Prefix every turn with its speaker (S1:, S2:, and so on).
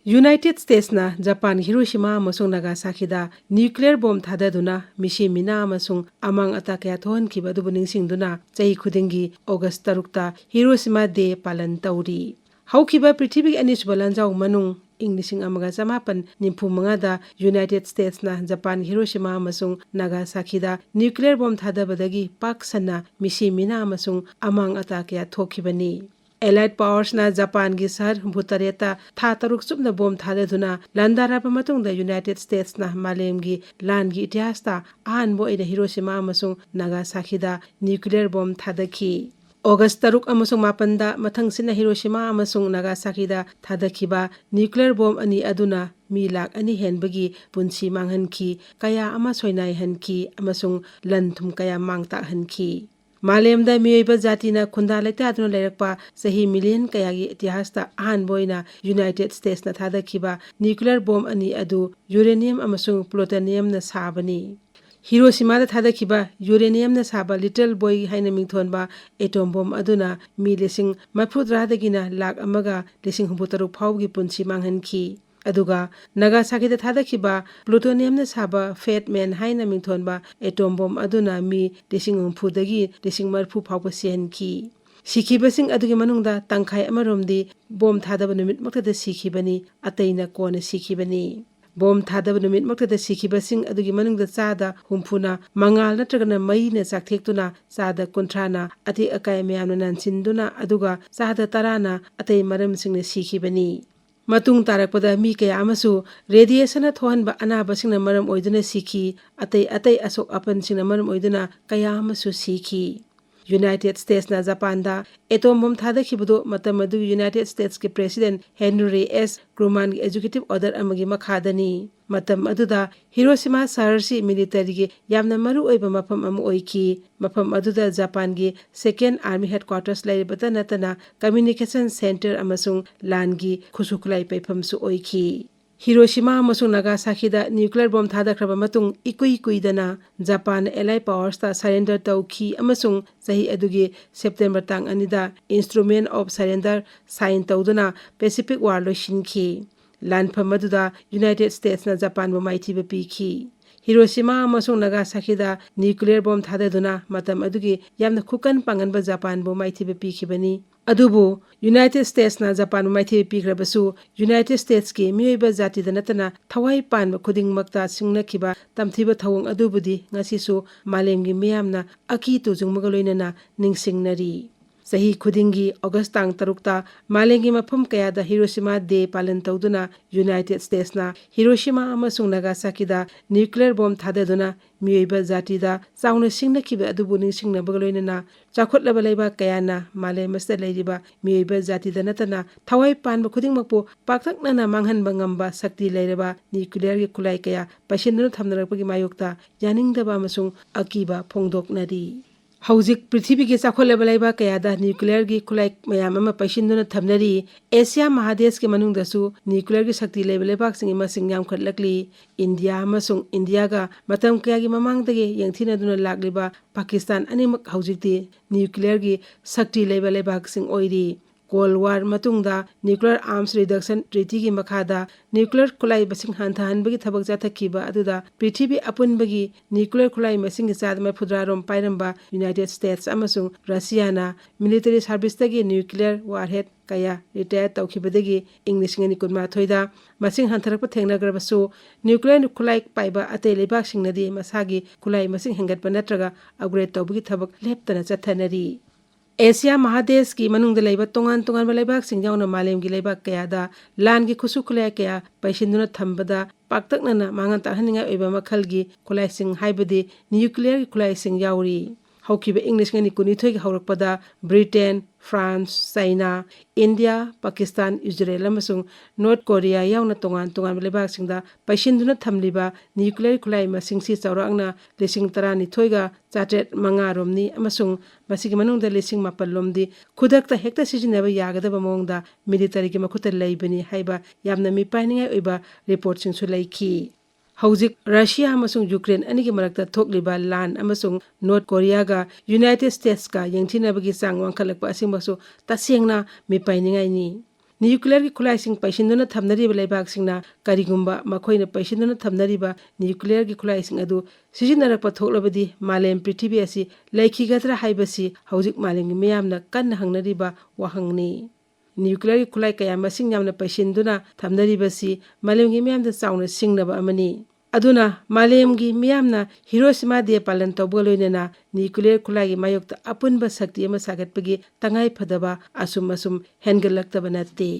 S1: United States na Japan Hiroshima amasung Nagasaki da nuclear bomb thadaduna misi mina amasung amang ata kaya thohankiba adubu ningsingduna chahi khudingi August 3 Hiroshima Day palan tauri. Haukiba prithibig anisba lanjau manung ing lising amaga chamapan nimpu mangada United States na Japan Hiroshima amasung Nagasaki da nuclear bomb thadabadagi pak sanna misi mina amasung amang ata kaya thokibani. Allied Powers na Japan gi sahar Bhutareta tha taruk subna bom thadaduna landaraba matungda United States na malemgi langi itihasta ahanbo ina Hiroshima amasung Nagasaki da nuclear bomb thadaki. August 3 amasung mapanda mathangsina Hiroshima amasung Nagasaki da thadakiba nuclear bomb ani aduna mi lak ani henbagi punsi manghanki kaya ama soinai hanki amasung lanthum kaya mangta hanki. Malemda miyoiba jatina khunda laita aduna leirakpa sahi million kayagi itihasta ahanboina United States na thadakiba nuclear bomb ani adu uranium amasung plutonium na sabani. Hiroshima da thadakiba uranium na saba little boy haina mingthonba atom bomb aduna mi lising mafudradagina lak amaga lising humbutaruk phawgi punsi manghanki. Aduga Nagasaki da thadakiba plutonium na saba fat man haina mingthonba atom bomb aduna mi lising humphudagi lising marphu phawba sihanki. Sikhibasing adugi manungda tangkhai amaromdi bomb thadaba numit maktada sikhibani ataina kona sikhibani. Bom thadaba numit maktada sikhibasing adugi manungda chada humphuna mangal natragana mai na chakthektuna chada kuntrana ati akai mayamna nansinduna aduga chada tarana atai maramsingna sikhibani. Matung tarakpada mi kaya amasu radiation thohanba anabasingna maram oiduna sikhi atai asok apan singna maram oiduna kaya amasu sikhi. United States na Japan da atom bomb thadakhibado matamadu United States ke President Henry S. Truman ki executive order amagi makhadani. Matam aduda Hiroshima sarsi military gi yamna maru oiba mafam amu oiki. Mafam aduda Japan gi Second Army Headquarters lairibata natana Communication Center amasung langi khusukulai paifamsu oiki. Hiroshima amasung Nagasaki da nuclear bomb thadakraba matung ikuidana Japan Allied Powers ta surrender tauki amasung sahi adugi September tang anida Instrument of Surrender sign tauduna Pacific War loishinki. Lanfam aduda United States na Japan bu maithiba piki. Hiroshima amasung Nagasaki da nuclear bomb thadaduna matam adugi yamna khukan panganba Japan bu maithiba pikibani. Adubu United States na Japan maithiba pikrabasu United States ki miyoiba jati da natana thawai panba khudingmakta singnakiba tamthiba thawong adubudi ngasisu malemgi miyamna aki tujungmaga loinana ningsingnari. Sahi khudingi August tang 3 malengi mafam kaya da Hiroshima Day palan tauduna United States na Hiroshima amasung Nagasaki da nuclear bomb thadaduna miyoiba jati da chauna singnakiba adubu ningsingnabaga loinana chakhotlaба leiba kayana malemasta leiriba miyoiba jati da natana thawai panba khudingmakpu pakthaknana manghanba ngamba sakti leiraba nuclear gi khulai kaya paisinduna thamnarakpagi mayokta yaningdaba amasung akiba phongdoknari. Haujik Prithvi ki chakhotlaба leiba kayada nuclear gi khulai mayam ama paisinduna thamnari. Asia Mahadesh ki manungdasu nuclear gi sakti leiba lebak singi masing yamkhatlakli. India amasung India ga matam kayagi mamangdagi yangthinaduna lakliba Pakistan animak haujikti nuclear gi sakti leiba lebak sing oiri. Cold War matungda Nuclear Arms Reduction Treaty gi makhada nuclear khulai basing hanthahanbagi thabak jathakiba aduda Prithvi apunbagi nuclear khulai masing gi chadma phudrarom pairamba United States amasung Russia na military service tagi nuclear warhead kaya retire tawkhibadagi Englishngani kunma thoida masing hantharakpa thengnagrabasu nuclear khulai paiba atei lebak singnadi masagi khulai masing hengatpa natraga upgrade tawbagi thabak leptana chathanari. Asia Mahadesh ki manungda leiba tongan leibak singjauna malemgi leibak kayada langi khusu khulai kaya paisinduna thambada paktaknana mangan tahaninga oiba makhalgi khulai sing haibadi nuclear khulai sing yauri. Haukiba English ngani kunithoi gi haurakpada Britain, France, China, India, Pakistan, Israel amasung North Korea yauna tongan leibak singda paisinduna thamliba nuclear khulai masingsi chawrakna lising 12 ga chatet manga romni amasung masigi manungda lising 8 lomdi khudakta hekta sijinaba yagadaba mongda military gi makhuta leibani haiba yamna mi painingai oiba report singsu leiki. Haujik Russia amasung Ukraine anigi marakta thokliba lan amasung North Korea ga United States ka yengthinabagi chang wangkhalakpa asingbasu tasengna mi painingai ni. Nuclear की खुलाइसिंग पैसिंदुना थमनरिबा लेबाकसिंगना करिगुम्बा मखोइना पैसिंदुना थमनरिबा nuclear की खुलाइसिंग अदु सिजिनरकपा थोक्लबदि मालेम पृथ्वी असि लैखिगद्रा हाइबसि हौजिक मालेमगी मियामना कन्ना हंगनरिबा वाहंगनी nuclear की खुलाई कया मसिंग यामना पैसिंदुना थमनरिबसि मालेमगी मियामदा Chowna सिंगनबा अमनी अदुना मालेमगी मियामना Hiroshima दे पालन तौबगा लोइनना nuclear खुलाई मायोक्ता अपुनबा शक्ति अमा सागतपगी तंगाई फदबा असुम हेनगलक्तबा नते।